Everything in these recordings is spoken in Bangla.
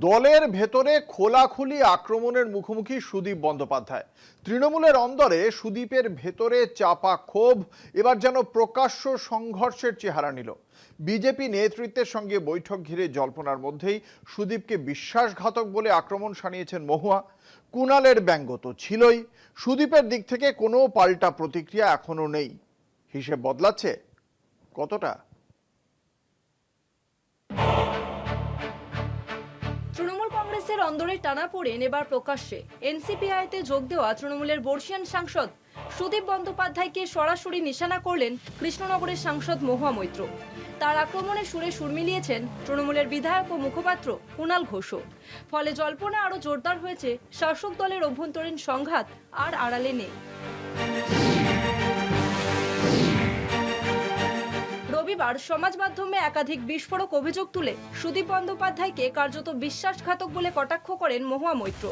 দলের ভেতরে খোলাখুলি আক্রমণের মুখোমুখি সুদীপ বন্দ্যোপাধ্যায়। তৃণমূলের অন্দরে সুদীপের ভেতরে চাপা ক্ষোভ এবার যেন প্রকাশ্য সংঘর্ষের চেহারা নিল। বিজেপি নেতৃত্বের সঙ্গে বৈঠক ঘিরে জল্পনার মধ্যেই সুদীপকে বিশ্বাসঘাতক বলে আক্রমণ শানিয়েছেন মহুয়া। কুণালের ব্যঙ্গ তো ছিলই, সুদীপের দিক থেকে কোনো পাল্টা প্রতিক্রিয়া এখনো নেই। হিসেব বদলাচ্ছে কতটা? তৃণমূল কংগ্রেসের অন্দরে টানাপোড়েন এবার প্রকাশ্যে। এনসিপিআইতে যোগ দেওয়া তৃণমূলের বর্ষিয়ান সাংসদ সুদীপ বন্দ্যোপাধ্যায়কে সরাসরি নিশানা করলেন কৃষ্ণনগরের সাংসদ মহুয়া মৈত্র। তার আক্রমণে সুরে সুর মিলিয়েছেন তৃণমূলের বিধায়ক ও মুখপাত্র কুণাল ঘোষও। ফলে জল্পনা আরও জোরদার হয়েছে। শাসক দলের অভ্যন্তরীণ সংঘাত আর আড়ালে নেই। রবিবার সমাজ মাধ্যমে একাধিক বিস্ফোরক অভিযোগ তুলে সুদীপ বন্দ্যোপাধ্যায়কে কার্যত বিশ্বাসঘাতক বলে কটাক্ষ করেন মহুয়া মৈত্র।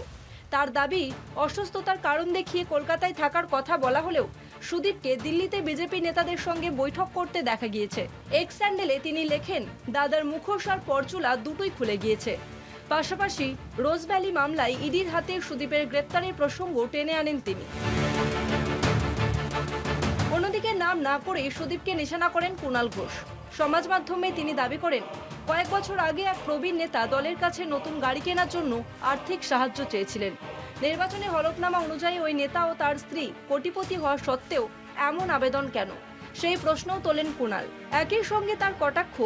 তার দাবি, অসুস্থতার কারণ দেখিয়ে কলকাতায় থাকার কথা বলা হলেও সুদীপকে দিল্লিতে বিজেপি নেতাদের সঙ্গে বৈঠক করতে দেখা গিয়েছে। এক্স স্যান্ডেলে তিনি লেখেন, দাদার মুখোশ আর পরচুলা দুটোই খুলে গিয়েছে। পাশাপাশি রোজ ভ্যালি মামলায় ইডির হাতে সুদীপের গ্রেপ্তারের প্রসঙ্গ টেনে আনেন তিনি। অন্যদিকে নাম না করে সুদীপকে নিশানা করেন কুণাল ঘোষ। সমাজ মাধ্যমে তিনি দাবি করেন, কয়েক বছর আগে এক প্রবীণ নেতা দলের কাছে নতুন গাড়ি কেনার জন্য আর্থিক সাহায্য চেয়েছিলেন। নির্বাচনী হলফনামা অনুযায়ী ওই নেতা ও তার স্ত্রী কোটিপতি হওয়া সত্ত্বেও এমন আবেদন কেন, সেই প্রশ্নও তোলেন কুণাল। একই সঙ্গে তার কটাক্ষ,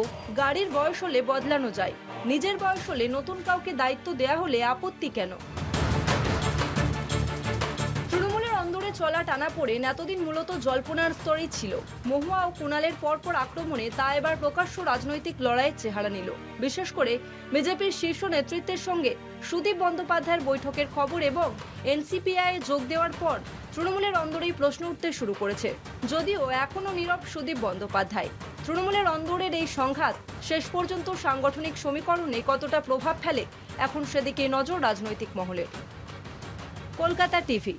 গাড়ির বয়স হলে বদলানো যায়, নিজের বয়স হলে নতুন কাউকে দায়িত্ব দেয়া হলে আপত্তি কেন? চলা টানাপোড়েন এতদিন মূলত জল্পনার স্তরেই ছিল। মহুয়া ও কুণালের পরপর আক্রমণে তা এবার প্রকাশ্য রাজনৈতিক লড়াইয়ের চেহারা নিল। বিশেষ করে বিজেপির শীর্ষ নেতৃত্বের সঙ্গে সুদীপ বন্দ্যোপাধ্যায়ের বৈঠকের খবর এবং এনসিপিআই যোগ দেওয়ার পর তৃণমূলের অন্দরেই প্রশ্ন উঠতে শুরু করেছে। যদিও এখনো নীরব সুদীপ বন্দ্যোপাধ্যায়। তৃণমূলের অন্দরের এই সংঘাত শেষ পর্যন্ত সাংগঠনিক সমীকরণে কতটা প্রভাব ফেলে, এখন সেদিকে নজর রাজনৈতিক মহলের। কলকাতা টিভি।